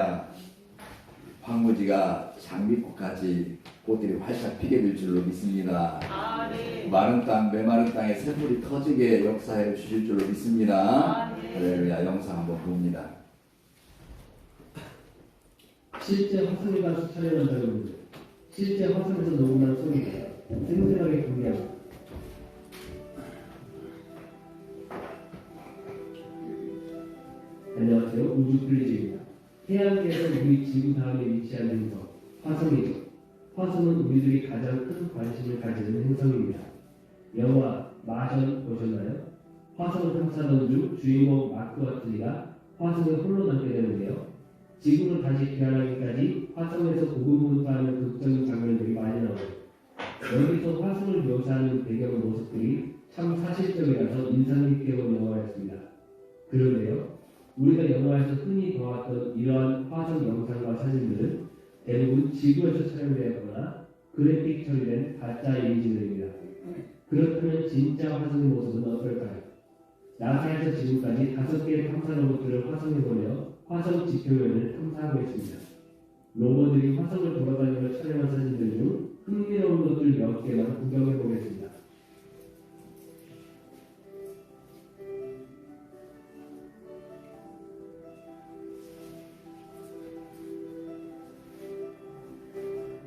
할렐루야. 황무지가 장미꽃같이 꽃들이 활짝 피게 될 줄로 믿습니다. 마른 땅, 메마른 땅에 샘물이 터지게 역사해 주실 줄로 믿습니다. 할렐루야. 영상 한번 봅니다. 실제 화성에 가서 촬영한다는 분들, 실제 화성에서 녹음한 소리가 생생하게 공개합니다. 안녕하세요. 우주플리즈입니다. 태양계에서 우리 지구 다음에 위치한 행성, 화성이죠. 화성은 우리들이 가장 큰 관심을 가지는 행성입니다. 영화 마션 보셨나요? 화성을 탐사하던 중 주인공 마크 와틀리가 화성에 홀로 남게 되는데요. 지구로 다시 귀환하기까지 화성에서 고군분투하는 극적인 장면들이 많이 나오죠. 여기서 화성을 묘사하는 배경 모습들이 참 사실적이라서 인상 깊게 본 영화였습니다. 그런데요, 우리가 영화에서 흔히 보았던 이러한 화성 영상과 사진들은 대부분 지구에서 촬영되었거나 그래픽 처리된 가짜 이미지들입니다. 그렇다면 진짜 화성의 모습은 어떨까요? 나사에서 지금까지 5개의 탐사 로봇들을 화성에 보내어 화성 지표면을 탐사하고 있습니다. 로봇들이 화성을 돌아다니며 촬영한 사진들 중 흥미로운 것들 몇 개만 구경해 보겠습니다.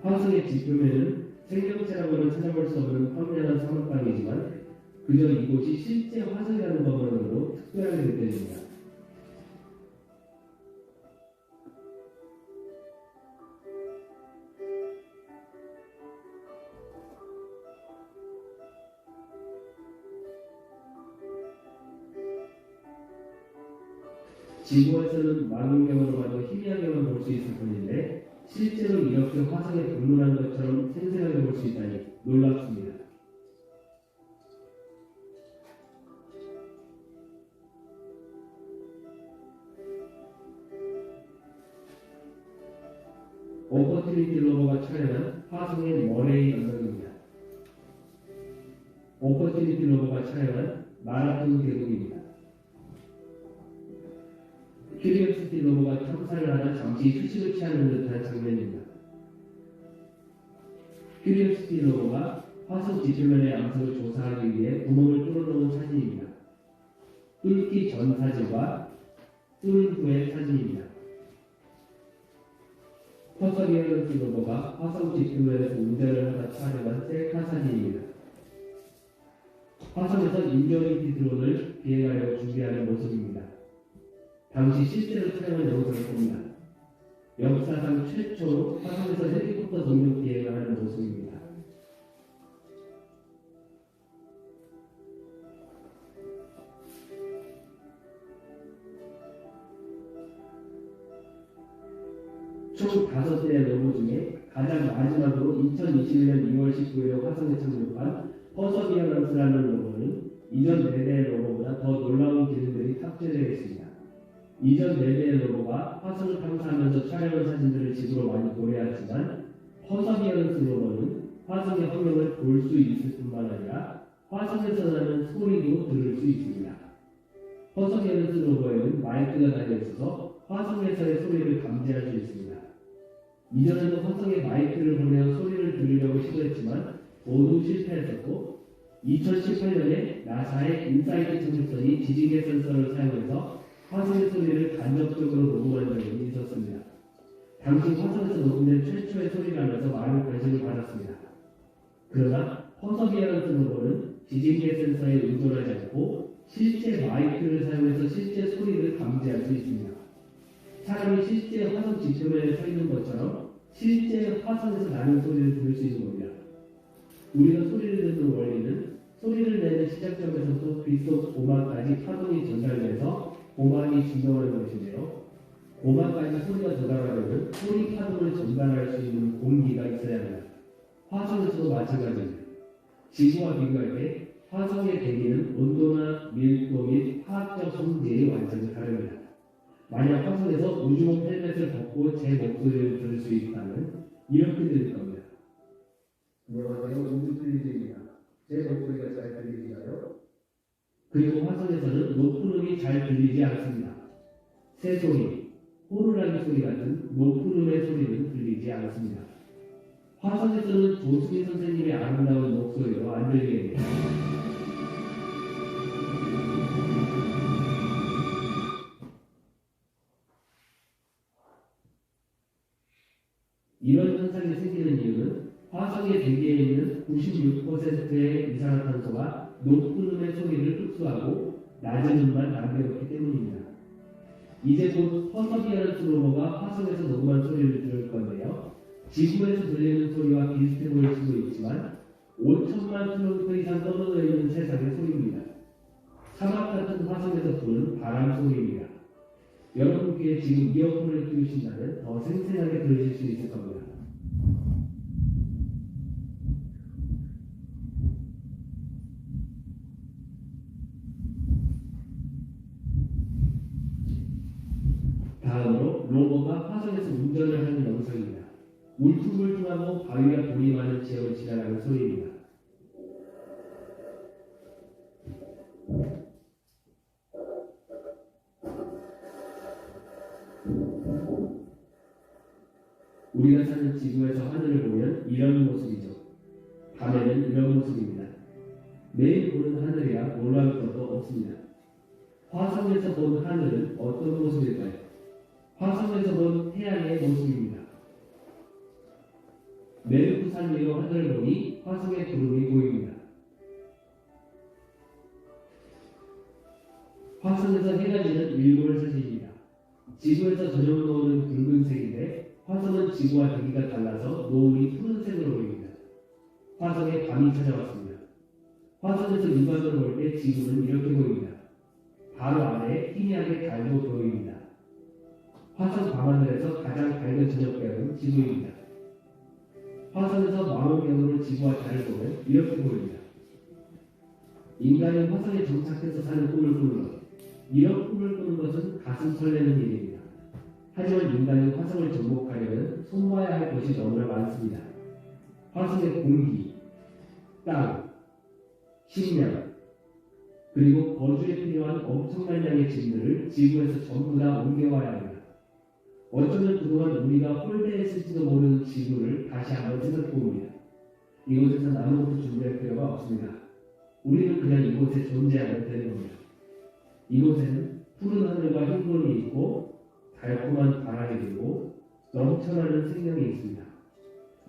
화성의 지표면은 생명체라고는 찾아볼 수 없는 황량한 사막방이지만 그저 이곳이 실제 화성이라는 것만으로도 특별하게 느껴집니다. 지구에서는 망원경으로 봐도 희미하게만 볼 수 있을 뿐인데 실제로 이렇게 화성에 방문한 것처럼 생생하게 볼 수 있다니 놀랍습니다. 오퍼튜니티 로버가 촬영한 화성의 머레이 언덕입니다. 오퍼튜니티 로버가 촬영한 마라톤 계곡입니다. 큐리오시티 로버가 탐사를 하다 잠시 휴식을 취하는 듯한 장면입니다. 큐리오시티 로버가 화성 지표면의 암석을 조사하기 위해 구멍을 뚫어놓은 사진입니다. 뚫기 전 사진과 뚫은 후의 사진입니다. 퍼서비어런스 로버가 화성 지표면에서 운전을 하다 촬영한 셀카 사진입니다. 화성에서 인조리티 드론을 비행하려고 준비하는 모습입니다. 당시 실제로 촬영한 영상을 봅니다. 역사상 최초로 화성에서 헬리콥터 동력 비행을 하는 모습입니다. 총 5대의 로봇 중에 가장 마지막으로 2021년 2월 19일에 화성에 착륙한 퍼서비어런스라는 로봇은 이전 4대의 로봇보다 더 놀라운 기능들이 탑재되어 있습니다. 이전 4대의 로봇가 화성을 탐사하면서 촬영한 사진들을 지구로 많이 보내왔지만 퍼서비어런스 로봇은 화성의 환경을 볼 수 있을 뿐만 아니라 화성에서 나는 소리도 들을 수 있습니다. 퍼서비어런스 로봇에는 마이크가 달려있어서 화성에서의 소리를 감지할 수 있습니다. 이전에도 화성에 마이크를 보내어 소리를 들으려고 시도했지만 모두 실패했었고 2018년에 나사의 인사이트 착륙선이 지진계 센서를 사용해서 화성의 소리를 간접적으로 녹음한 적이 있었습니다. 당시 화성에서 녹음된 최초의 소리라면서 많은 관심을 받았습니다. 그러나 퍼서비어런스 로봇은 지진계 센서에 의존하지 않고 실제 마이크를 사용해서 실제 소리를 감지할 수 있습니다. 사람이 실제 화성 지표면에 서 있는 것처럼 실제 화성에서 나는 소리를 들을 수 있는 겁니다. 우리가 소리를 듣는 원리는 소리를 내는 시작점에서부터 귓속 고막까지 파동이 전달돼서 고막이 진동하는 것인데요. 고막까지 소리가 전달하려면 소리 파동을 전달할 수 있는 공기가 있어야 합니다. 화성에서도 마찬가지입니다. 지구와 비교할 때 화성의 대기는 온도나 밀도 및 화학적 성질이 완전히 다릅니다. 만약 화성에서 우주복 헬멧을 벗고 제 목소리를 들을 수 있다면 이렇게 들릴 겁니다. 안녕하세요. 우주플리즈입니다. 제 목소리가 잘 들리시나요? 그리고 화성에서는 높은 음이 잘 들리지 않습니다. 새소리, 호루라기 소리 같은 높은 음의 소리는 들리지 않습니다. 화성에서는 조수미 선생님의 아름다운 목소리로 안 들리게 됩니다. 이런 현상이 생기는 이유는 화성의 대기에 있는 96%의 이산화탄소가 높은 음의 소리를 흡수하고 낮은 음만 남겨놓기 때문입니다. 이제 곧 퍼서비어런스 로버가 화성에서 녹음한 소리를 들을 건데요. 지구에서 들리는 소리와 비슷해 보일 수도 있지만 5천만 킬로미터 이상 떨어져 있는 세상의 소리입니다. 사막 같은 화성에서 부는 바람 소리입니다. 여러분 귀에 지금 이어폰을 끼우신다면 더 생생하게 들으실 수 있을 겁니다. 다음으로 로버가 화성에서 운전을 하는 영상입니다. 울퉁불퉁하고 바위와 돌이 많은 지역을 지나가는 소리입니다. 우리가 사는 지구에서 하늘을 보면 이런 모습이죠. 밤에는 이런 모습입니다. 매일 보는 하늘이라 놀라울 것도 없습니다. 화성에서 본 하늘은 어떤 모습일까요? 화성에서 본 태양의 모습입니다. 메르크산 위로 하늘을 보니 화성의 구름이 보입니다. 화성에서 해가 지는 일몰 사진입니다. 지구에서 저녁 노을은 붉은색인데 화성은 지구와 대기가 달라서 노을이 푸른색으로 보입니다. 화성에 밤이 찾아왔습니다. 화성에서 육안으로 볼 때 지구는 이렇게 보입니다. 바로 아래에 희미하게 달도 보입니다. 화성 밤하늘에서 가장 밝은 저녁별은 지구입니다. 화성에서 망원경으로 지구와 달을 보면 이렇게 보입니다. 인간이 화성에 정착해서 사는 꿈을 꾸는 것, 이런 꿈을 꾸는 것은 가슴 설레는 일입니다. 하지만 인간이 화성을 정복하려면 손봐야 할 것이 너무나 많습니다. 화성의 공기, 땅, 식량, 그리고 거주에 필요한 엄청난 양의 짐들을 지구에서 전부 다 옮겨와야 합니다. 어쩌면 그동안 우리가 홀대했을지도 모르는 지구를 다시 한번 생각해봅니다. 이곳에서 아무것도 준비할 필요가 없습니다. 우리는 그냥 이곳에 존재하면 되는 겁니다. 이곳에는 푸른 하늘과 흰곤이 있고 달콤한 바람이 불고 넘쳐나는 생명이 있습니다.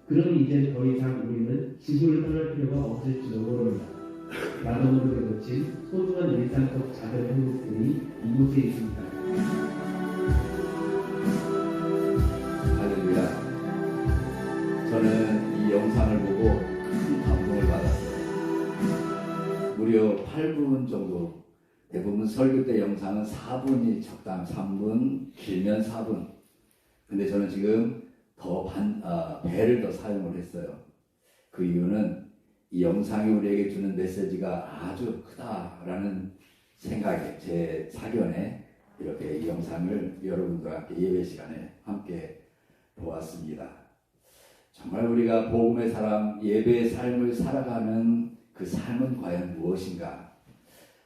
그럼 이제 더 이상 우리는 지구를 떠날 필요가 없을지도 모릅니다. 나도 모르게 놓친 소중한 일상 속 작은 행복들이 이곳에 있습니다. 할렐루야. 저는 이 영상을 보고 큰 감동을 받았어요. 무려 8분 정도, 대부분 설교 때 영상은 4분이 적당, 3분, 길면 4분. 근데 저는 지금 더 배를 더 사용을 했어요. 그 이유는 이 영상이 우리에게 주는 메시지가 아주 크다라는 생각에, 제 사견에 이렇게 이 영상을 여러분들과 함께 예배 시간에 함께 보았습니다. 정말 우리가 복음의 사람, 예배의 삶을 살아가는 그 삶은 과연 무엇인가?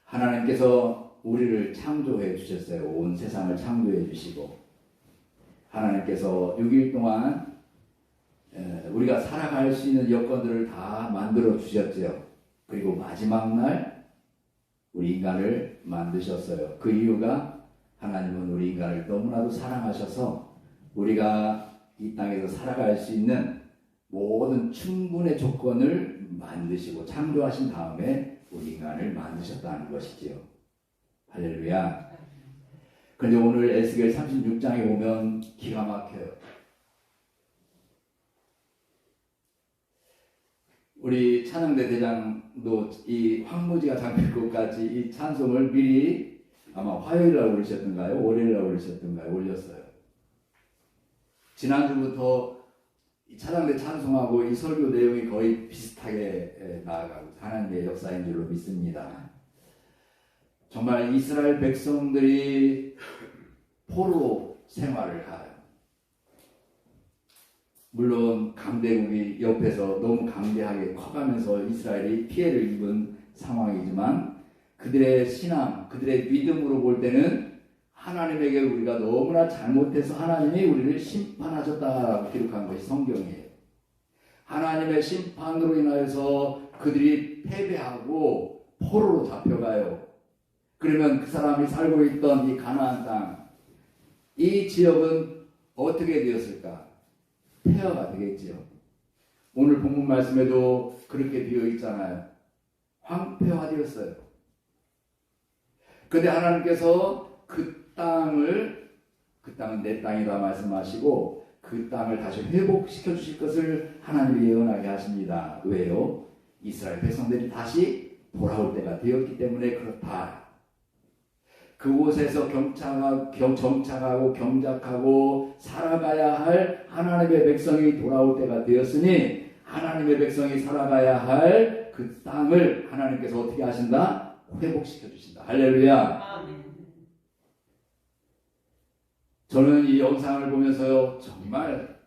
하나님께서 우리를 창조해 주셨어요. 온 세상을 창조해 주시고 하나님께서 6일 동안 우리가 살아갈 수 있는 여건들을 다 만들어 주셨죠. 그리고 마지막 날 우리 인간을 만드셨어요. 그 이유가 하나님은 우리 인간을 너무나도 사랑하셔서 우리가 이 땅에서 살아갈 수 있는 모든 충분의 조건을 만드시고 창조하신 다음에 우리 인간을 만드셨다는 것이지요. 할렐루야. 그런데 오늘 에스겔 36장에 보면 기가 막혀요. 우리 찬양대 대장도 이 황무지가 잠길 곳까지 이 찬송을 미리 아마 화요일날 올리셨던가요? 월요일날 올리셨던가요? 올렸어요. 지난주부터 이 찬양대 찬송하고 이 설교 내용이 거의 비슷하게 나아가고 하나님의 역사인 줄로 믿습니다. 정말 이스라엘 백성들이 포로로 생활을 가요. 물론 강대국이 옆에서 너무 강대하게 커가면서 이스라엘이 피해를 입은 상황이지만 그들의 신앙, 그들의 믿음으로 볼 때는 하나님에게 우리가 너무나 잘못해서 하나님이 우리를 심판하셨다라고 기록한 것이 성경이에요. 하나님의 심판으로 인하여서 그들이 패배하고 포로로 잡혀가요. 그러면 그 사람이 살고 있던 이 가나안 땅, 이 지역은 어떻게 되었을까? 폐허가 되겠지요. 오늘 본문 말씀에도 그렇게 되어 있잖아요. 황폐화되었어요. 그런데 하나님께서 그 땅은 내 땅이다 말씀하시고 그 땅을 다시 회복시켜 주실 것을 하나님이 예언하게 하십니다. 왜요? 이스라엘 백성들이 다시 돌아올 때가 되었기 때문에 그렇다. 그곳에서 정착하고 경작하고 살아가야 할 하나님의 백성이 돌아올 때가 되었으니 하나님의 백성이 살아가야 할 그 땅을 하나님께서 어떻게 하신다? 회복시켜 주신다. 할렐루야. 저는 이 영상을 보면서요, 정말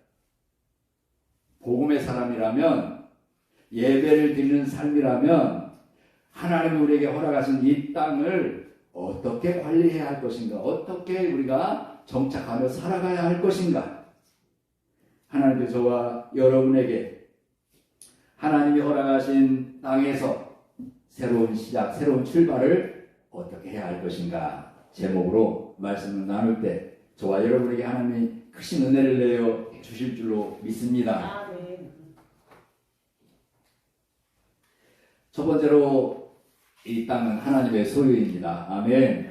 복음의 사람이라면, 예배를 드리는 삶이라면 하나님이 우리에게 허락하신 이 땅을 어떻게 관리해야 할 것인가, 어떻게 우리가 정착하며 살아가야 할 것인가, 하나님께서 저와 여러분에게 하나님이 허락하신 땅에서 새로운 시작, 새로운 출발을 어떻게 해야 할 것인가 제목으로 말씀을 나눌 때 저와 여러분에게 하나님이 크신 은혜를 내어 주실 줄로 믿습니다. 첫 번째로 이 땅은 하나님의 소유입니다. 아멘.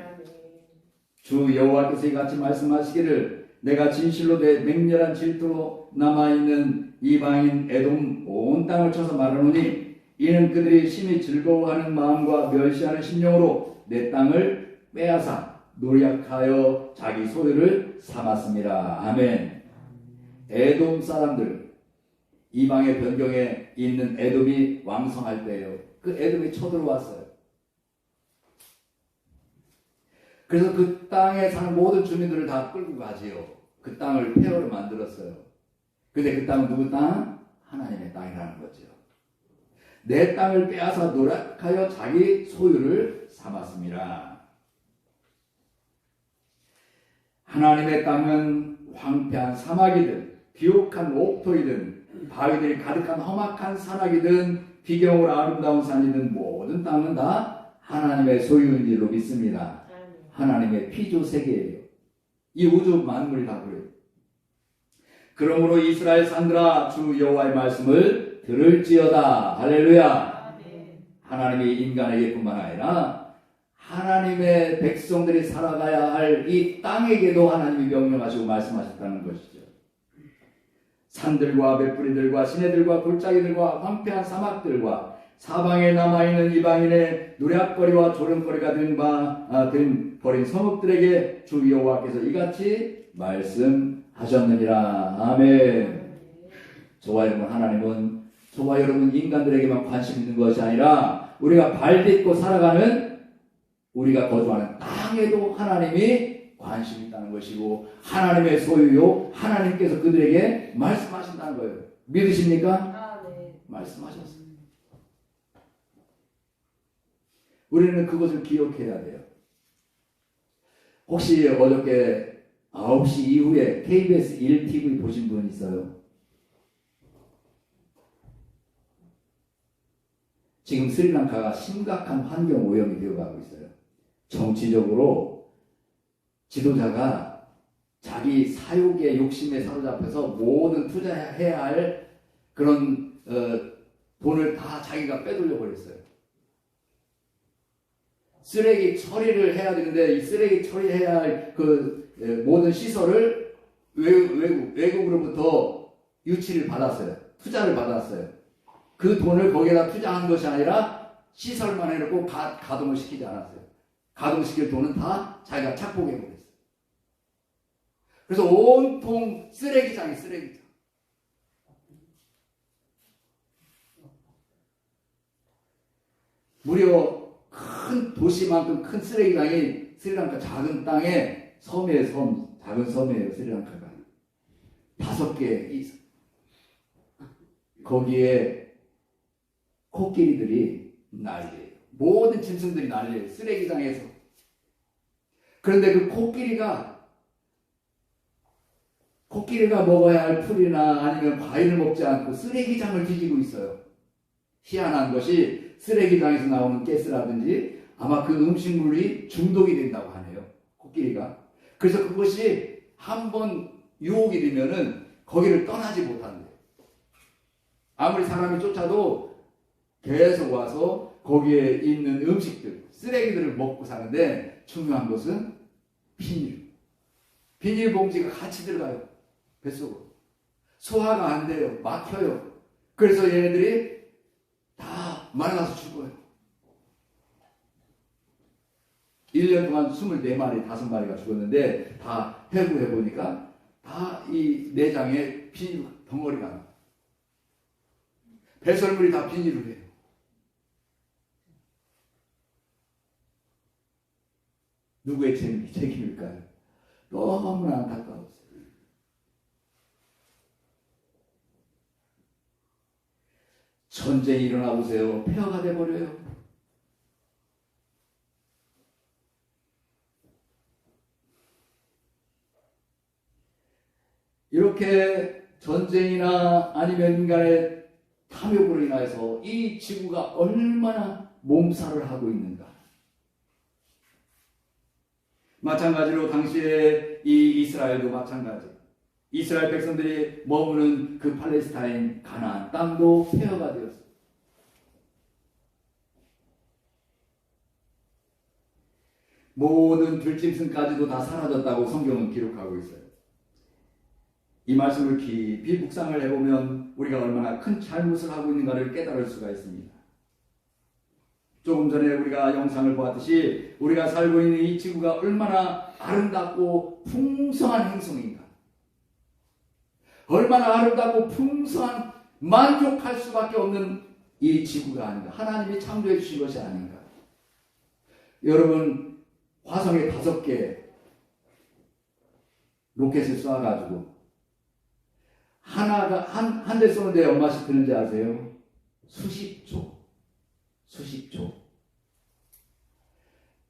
주 여호와께서 이같이 말씀하시기를 내가 진실로 내 맹렬한 질투로 남아있는 이방인 에돔 온 땅을 쳐서 말하노니 이는 그들이 심히 즐거워하는 마음과 멸시하는 심령으로 내 땅을 빼앗아 노력하여 자기 소유를 삼았습니다. 아멘. 에돔 사람들, 이방의 변경에 있는 에돔이 왕성할 때예요. 그 에돔이 쳐들어왔어요. 그래서 그 땅에 사는 모든 주민들을 다 끌고 가지요. 그 땅을 폐허로 만들었어요. 근데 그 땅은 누구 땅? 하나님의 땅이라는 거죠. 내 땅을 빼앗아 노력하여 자기 소유를 삼았습니다. 하나님의 땅은 황폐한 사막이든 비옥한 옥토이든 바위들이 가득한 험악한 산악이든 비경으로 아름다운 산이든 모든 땅은 다 하나님의 소유인 줄로 믿습니다. 하나님의 피조 세계예요. 이 우주 만물이 다 그래요. 그러므로 이스라엘 산들아 주 여호와의 말씀을 들을지어다. 할렐루야. 하나님이 인간에게뿐만 아니라 하나님의 백성들이 살아가야 할 이 땅에게도 하나님이 명령하시고 말씀하셨다는 것이죠. 산들과 맷뿌리들과 시내들과 골짜기들과 황폐한 사막들과 사방에 남아있는 이방인의 노략거리와 조롱거리가 된 버린 성읍들에게 주 여호와께서 이같이 말씀하셨느니라. 아멘. 저와 여러분, 하나님은 저와 여러분 인간들에게만 관심 있는 것이 아니라 우리가 발 딛고 살아가는 우리가 거주하는 땅에도 하나님이 관심 있다는 것이고 하나님의 소유요, 하나님께서 그들에게 말씀하신다는 거예요. 믿으십니까? 네. 말씀하셨어요. 우리는 그것을 기억해야 돼요. 혹시 어저께 9시 이후에 KBS 1TV 보신 분 있어요? 지금 스리랑카가 심각한 환경 오염이 되어가고 있어요. 정치적으로 지도자가 자기 사욕의 욕심에 사로잡혀서 모든 투자해야 할 그런 돈을 다 자기가 빼돌려 버렸어요. 쓰레기 처리를 해야 되는데 이 쓰레기 처리해야 할 그 모든 시설을 외국으로부터 유치를 받았어요. 투자를 받았어요. 그 돈을 거기에다 투자한 것이 아니라 시설만 해놓고 가동을 시키지 않았어요. 가동시킬 돈은 다 자기가 착복해 버렸어요. 그래서 온통 쓰레기장이 쓰레기장. 무려 큰 도시만큼 큰 쓰레기장이 스리랑카 작은 땅에 섬이에요. 섬. 작은 섬이에요. 스리랑카가. 5개. 거기에 코끼리들이 난리예요. 모든 짐승들이 난리예요. 쓰레기장에서. 그런데 그 코끼리가 먹어야 할 풀이나 아니면 과일을 먹지 않고 쓰레기장을 뒤지고 있어요. 희한한 것이 쓰레기장에서 나오는 가스라든지 아마 그 음식물이 중독이 된다고 하네요. 코끼리가. 그래서 그것이 한번 유혹이 되면은 거기를 떠나지 못한대요. 아무리 사람이 쫓아도 계속 와서 거기에 있는 음식들, 쓰레기들을 먹고 사는데 중요한 것은 비닐봉지가 같이 들어가요. 뱃속으로. 소화가 안 돼요. 막혀요. 그래서 얘네들이 다 말라서 죽어요. 1년 동안 24마리, 5마리가 죽었는데 다 해부해보니까 다 이 내장에 비닐 덩어리가 나요. 배설물이 다 비닐을 해요. 누구의 책임일까요? 너무나 안타까웠어요. 전쟁이 일어나 보세요. 폐허가 돼버려요. 이렇게 전쟁이나 아니면 인간의 탐욕으로 인해서 이 지구가 얼마나 몸살을 하고 있는가. 마찬가지로 당시에 이 이스라엘도 마찬가지. 이스라엘 백성들이 머무는 그 팔레스타인 가나안 땅도 폐허가 되었습니다. 모든 들짐승까지도 다 사라졌다고 성경은 기록하고 있어요. 이 말씀을 깊이 묵상을 해보면 우리가 얼마나 큰 잘못을 하고 있는가를 깨달을 수가 있습니다. 조금 전에 우리가 영상을 보았듯이 우리가 살고 있는 이 지구가 얼마나 아름답고 풍성한 행성인가. 얼마나 아름답고 풍성한 만족할 수밖에 없는 이 지구가 아닌가. 하나님이 창조해 주신 것이 아닌가. 여러분 화성에 5개 로켓을 쏴가지고 하나가 한 대 쏘는데 얼마씩 드는지 아세요? 수십조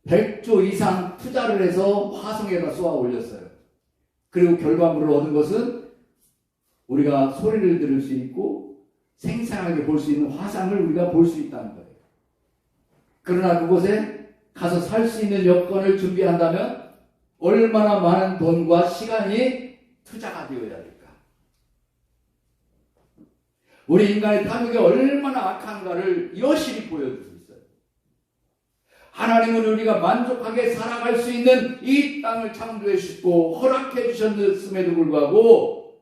100조 이상 투자를 해서 화성에다 쏘아 올렸어요. 그리고 결과물을 얻은 것은 우리가 소리를 들을 수 있고 생생하게 볼 수 있는 화상을 우리가 볼 수 있다는 거예요. 그러나 그곳에 가서 살 수 있는 여건을 준비한다면 얼마나 많은 돈과 시간이 투자가 되어야 될까? 우리 인간의 탐욕이 얼마나 악한가를 여실히 보여주고 있어요. 하나님은 우리가 만족하게 살아갈 수 있는 이 땅을 창조해 주시고 허락해 주셨음에도 불구하고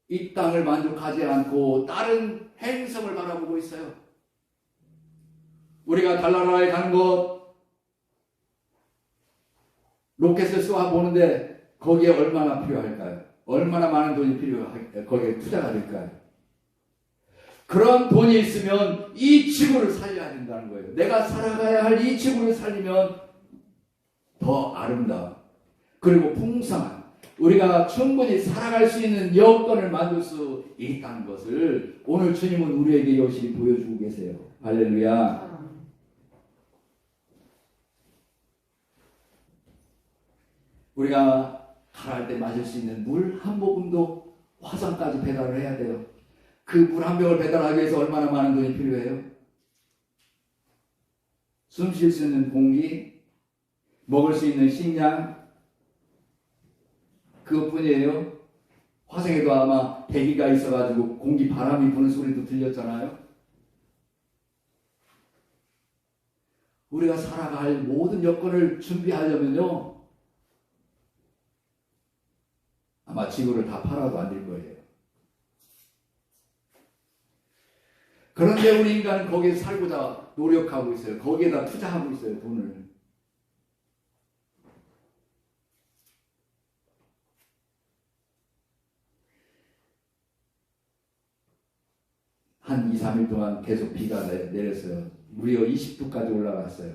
이 땅을 만족하지 않고 다른 행성을 바라보고 있어요. 우리가 달나라에 가는 것 로켓을 쏘아 보는데 거기에 얼마나 필요할까요? 얼마나 많은 돈이 거기에 투자가 될까요? 그런 돈이 있으면 이 지구를 살려야 된다는 거예요. 내가 살아가야 할 이 지구를 살리면 더 아름다운 그리고 풍성한 우리가 충분히 살아갈 수 있는 여건을 만들 수 있다는 것을 오늘 주님은 우리에게 여실히 보여주고 계세요. 할렐루야. 우리가 가랄 때 마실 수 있는 물 한 모금도 화성까지 배달을 해야 돼요. 그 물 한 병을 배달하기 위해서 얼마나 많은 돈이 필요해요? 숨 쉴 수 있는 공기, 먹을 수 있는 식량, 그것뿐이에요. 화성에도 아마 대기가 있어가지고 공기 바람이 부는 소리도 들렸잖아요. 우리가 살아갈 모든 여건을 준비하려면요, 아마 지구를 다 팔아도 안 될 거예요. 그런데 우리 인간은 거기에 살고자 노력하고 있어요. 거기에다 투자하고 있어요, 돈을. 한 2, 3일 동안 계속 비가 내렸어요. 무려 20도까지 올라갔어요.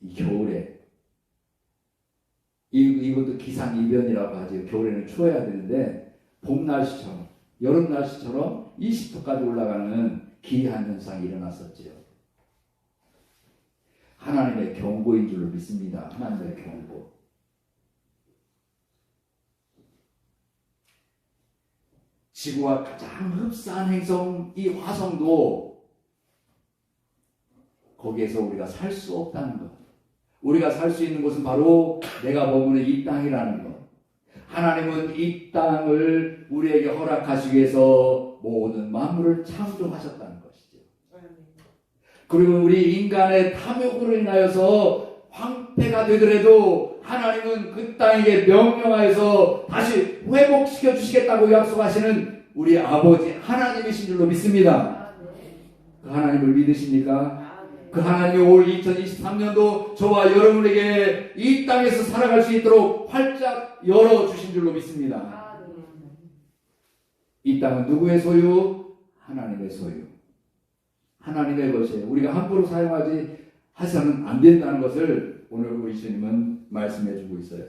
이 겨울에. 이것도 기상이변이라고 하죠. 겨울에는 추워야 되는데 봄 날씨처럼, 여름 날씨처럼 20도까지 올라가는 기이한 현상이 일어났었지요. 하나님의 경고인 줄로 믿습니다. 하나님의 경고. 지구와 가장 흡사한 행성 이 화성도 거기에서 우리가 살 수 없다는 것. 우리가 살 수 있는 곳은 바로 내가 머무는 이 땅이라는 것. 하나님은 이 땅을 우리에게 허락하시기 위해서 모든 만물을 창조하셨다는 것이죠. 그리고 우리 인간의 탐욕으로 인하여서 황폐가 되더라도 하나님은 그 땅에게 명령하여서 다시 회복시켜 주시겠다고 약속하시는 우리 아버지 하나님이신 줄로 믿습니다. 그 하나님을 믿으십니까? 그 하나님이 올 2023년도 저와 여러분에게 이 땅에서 살아갈 수 있도록 활짝 열어주신 줄로 믿습니다. 이 땅은 누구의 소유? 하나님의 소유. 하나님의 것이에요. 우리가 함부로 사용하지 해서는 안 된다는 것을 오늘 우리 주님은 말씀해 주고 있어요.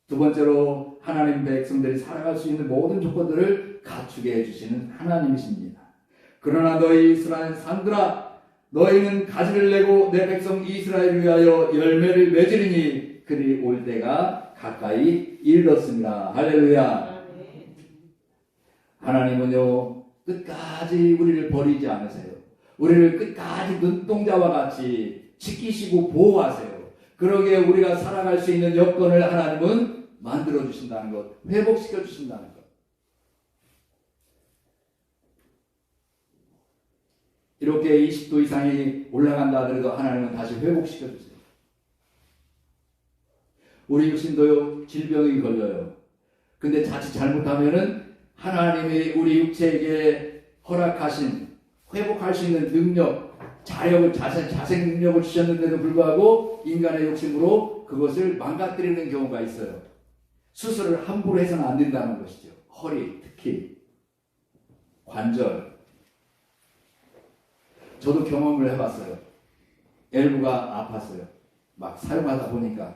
두 번째로 하나님 백성들이 살아갈 수 있는 모든 조건들을 갖추게 해주시는 하나님이십니다. 그러나 너희 이스라엘 산들아 너희는 가지를 내고 내 백성 이스라엘을 위하여 열매를 맺으리니 그리 올 때가 가까이 이르렀습니다. 할렐루야. 하나님은요 끝까지 우리를 버리지 않으세요. 우리를 끝까지 눈동자와 같이 지키시고 보호하세요. 그러기에 우리가 살아갈 수 있는 여건을 하나님은 만들어 주신다는 것, 회복시켜 주신다는 것. 이렇게 20도 이상이 올라간다 하더라도 하나님은 다시 회복시켜 주세요. 우리 육신도요 질병이 걸려요. 근데 자칫 잘못하면은 하나님이 우리 육체에게 허락하신 회복할 수 있는 능력, 자력을 자생 능력을 주셨는데도 불구하고 인간의 욕심으로 그것을 망가뜨리는 경우가 있어요. 수술을 함부로 해서는 안 된다는 것이죠. 허리, 특히 관절. 저도 경험을 해봤어요. 엘보가 아팠어요. 막 사용하다 보니까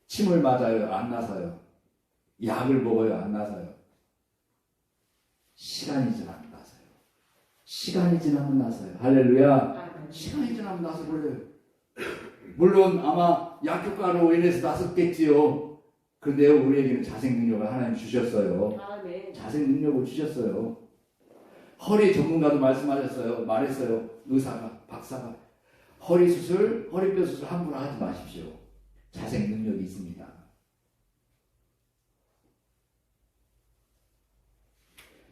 침을 맞아요. 안 나서요. 약을 먹어요. 안 나서요. 시간이 지나면 나서요. 시간이 지나면 나서요. 할렐루야. 시간이 지나면 나서 그래요. 물론 아마 약효과로 인해서 나섰겠지요. 그런데 우리에게는 자생 능력을 하나님 주셨어요. 자생 능력을 주셨어요. 허리 전문가도 말했어요. 의사가, 박사가. 허리 수술, 허리뼈 수술 함부로 하지 마십시오. 자생 능력이 있습니다.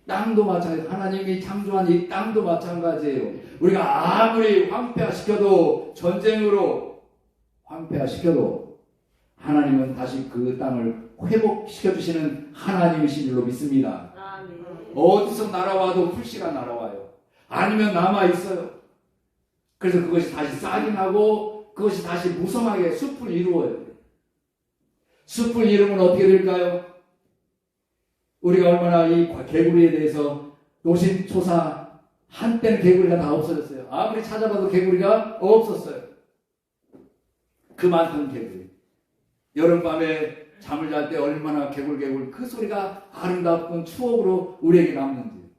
땅도 마찬가지예요. 하나님이 창조한 이 땅도 마찬가지예요. 우리가 아무리 황폐화시켜도 전쟁으로 황폐화시켜도 하나님은 다시 그 땅을 회복시켜주시는 하나님이신 줄로 믿습니다. 어디서 날아와도 풀씨가 날아와요. 아니면 남아있어요. 그래서 그것이 다시 싹이 나고 그것이 다시 무성하게 숲을 이루어요. 숲을 이루면 어떻게 될까요? 우리가 얼마나 이 개구리에 대해서 노심초사 한때는 개구리가 다 없어졌어요. 아무리 찾아봐도 개구리가 없었어요. 그만큼 개구리. 여름밤에 잠을 잘 때 얼마나 개굴개굴 그 소리가 아름답고 추억으로 우리에게 남는지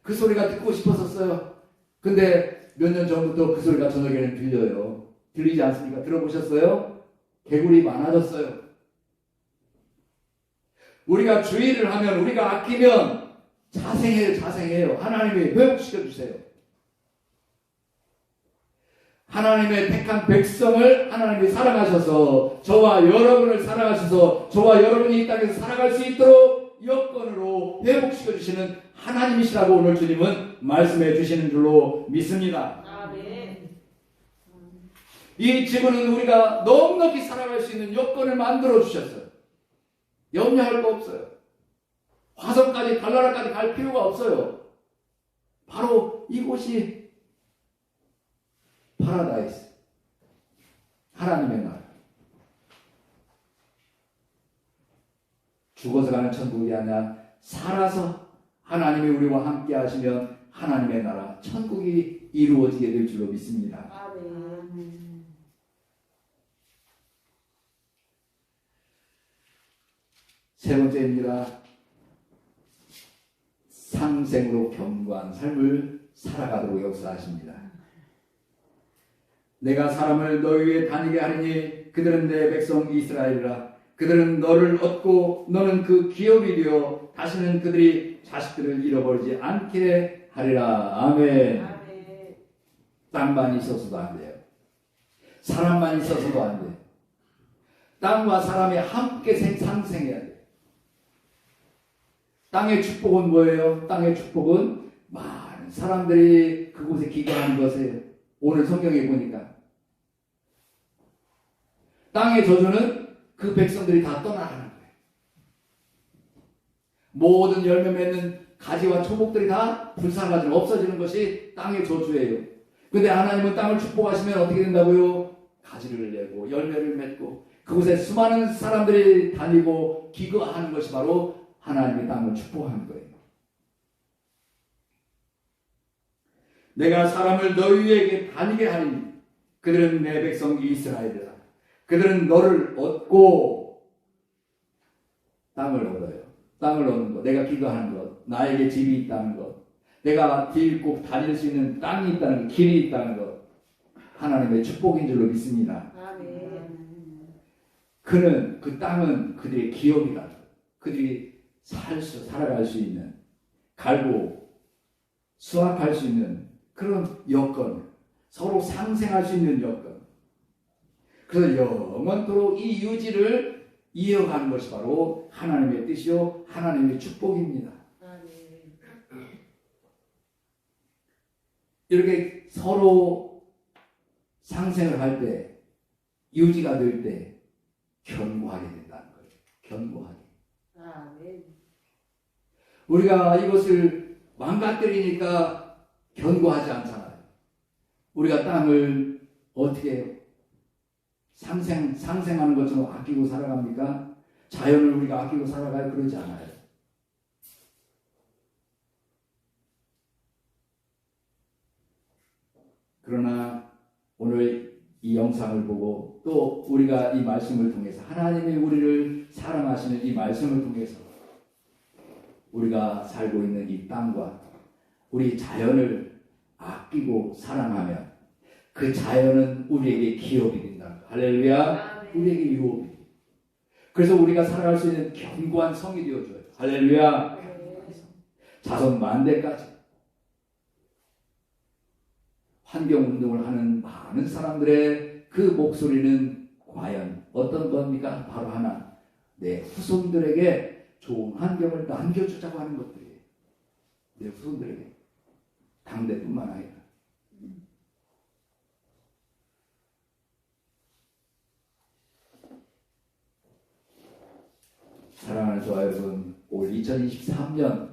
그 소리가 듣고 싶었었어요. 근데 몇 년 전부터 그 소리가 저녁에는 들려요. 들리지 않습니까? 들어보셨어요? 개굴이 많아졌어요. 우리가 주의를 하면 우리가 아끼면 자생해요. 하나님이 회복시켜 주세요. 하나님의 택한 백성을 하나님이 사랑하셔서 저와 여러분을 사랑하셔서 저와 여러분이 이 땅에서 살아갈 수 있도록 여건으로 회복시켜 주시는 하나님이시라고 오늘 주님은 말씀해 주시는 줄로 믿습니다. 이 지구는 우리가 넉넉히 살아갈 수 있는 여건을 만들어 주셨어요. 염려할 거 없어요. 화성까지 달나라까지 갈 필요가 없어요. 바로 이곳이 파라다이스, 하나님의 나라. 죽어서 가는 천국이 아니라 살아서 하나님이 우리와 함께 하시면 하나님의 나라, 천국이 이루어지게 될 줄로 믿습니다. 세 번째입니다. 상생으로 견고한 삶을 살아가도록 역사하십니다. 내가 사람을 너희 위에 다니게 하리니 그들은 내 백성 이스라엘이라. 그들은 너를 얻고 너는 그 기업이 되어 다시는 그들이 자식들을 잃어버리지 않게 하리라. 아멘. 땅만 있어서도 안 돼요. 사람만 있어서도 안 돼요. 땅과 사람이 함께 상생해야 돼요. 땅의 축복은 뭐예요? 땅의 축복은 많은 사람들이 그곳에 기도하는 것이에요. 오늘 성경에 보니까 땅의 저주는 그 백성들이 다 떠나가는 거예요. 모든 열매 맺는 가지와 초목들이 다 불사라지고 없어지는 것이 땅의 저주예요. 근데 하나님은 땅을 축복하시면 어떻게 된다고요? 가지를 내고 열매를 맺고 그곳에 수많은 사람들이 다니고 기거하는 것이 바로 하나님의 땅을 축복하는 거예요. 내가 사람을 너희 위에게 다니게 하리니 그들은 내 백성 이스라엘이라. 그들은 너를 얻고 땅을 얻어요. 땅을 얻는 것, 내가 기도하는 것, 나에게 집이 있다는 것, 내가 딜고 다닐 수 있는 땅이 있다는 것, 길이 있다는 것, 하나님의 축복인 줄로 믿습니다. 그는 그 땅은 그들의 기업이다. 그들이 살아갈 수 있는, 갈고 수확할 수 있는 그런 여건, 서로 상생할 수 있는 여건. 그래서 영원토록 이 유지를 이어가는 것이 바로 하나님의 뜻이요 하나님의 축복입니다. 이렇게 서로 상생을 할 때, 유지가 될 때 견고하게 된다는 거예요. 견고하게. 우리가 이것을 망가뜨리니까 견고하지 않잖아요. 우리가 땅을 어떻게 해요? 상생하는 것처럼 아끼고 살아갑니까? 자연을 우리가 아끼고 살아가요? 그러지 않아요. 그러나 오늘 이 영상을 보고 또 우리가 이 말씀을 통해서 하나님이 우리를 사랑하시는 이 말씀을 통해서 우리가 살고 있는 이 땅과 우리 자연을 아끼고 사랑하면 그 자연은 우리에게 기업이 된다. 할렐루야. 우리에게 유업이. 그래서 우리가 살아갈 수 있는 견고한 성이 되어줘요. 할렐루야. 자손 만대까지 환경운동을 하는 많은 사람들의 그 목소리는 과연 어떤 겁니까? 바로 하나, 내 후손들에게 좋은 환경을 남겨주자고 하는 것들이에요. 내 후손들에게. 당대뿐만 아니라. 사랑하는 저와 여러분, 올 2023년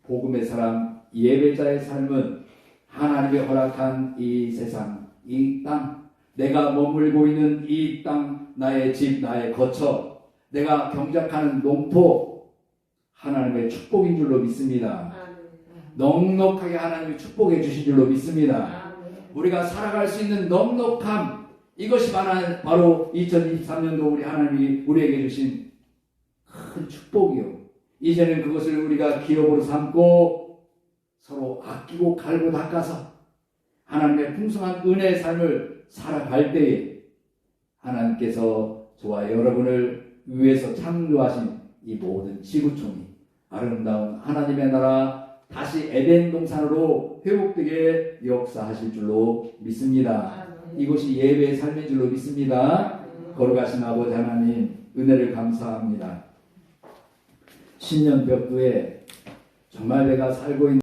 복음의 사람 예배자의 삶은 하나님이 허락한 이 세상, 이 땅, 내가 머물고 있는 이 땅, 나의 집, 나의 거처, 내가 경작하는 농토, 하나님의 축복인 줄로 믿습니다. 넉넉하게 하나님이 축복해 주신 줄로 믿습니다. 우리가 살아갈 수 있는 넉넉함, 이것이 바로 2023년도 우리 하나님이 우리에게 주신 큰 축복이요. 이제는 그것을 우리가 기업으로 삼고 서로 아끼고 갈고 닦아서 하나님의 풍성한 은혜의 삶을 살아갈 때에 하나님께서 저와 여러분을 위해서 창조하신 이 모든 지구촌이 아름다운 하나님의 나라 다시 에덴 동산으로 회복되게 역사하실 줄로 믿습니다. 이것이 예배의 삶인 줄로 믿습니다. 걸어가신 아버지 하나님 은혜를 감사합니다. 신년벽두에 정말 내가 살고 있는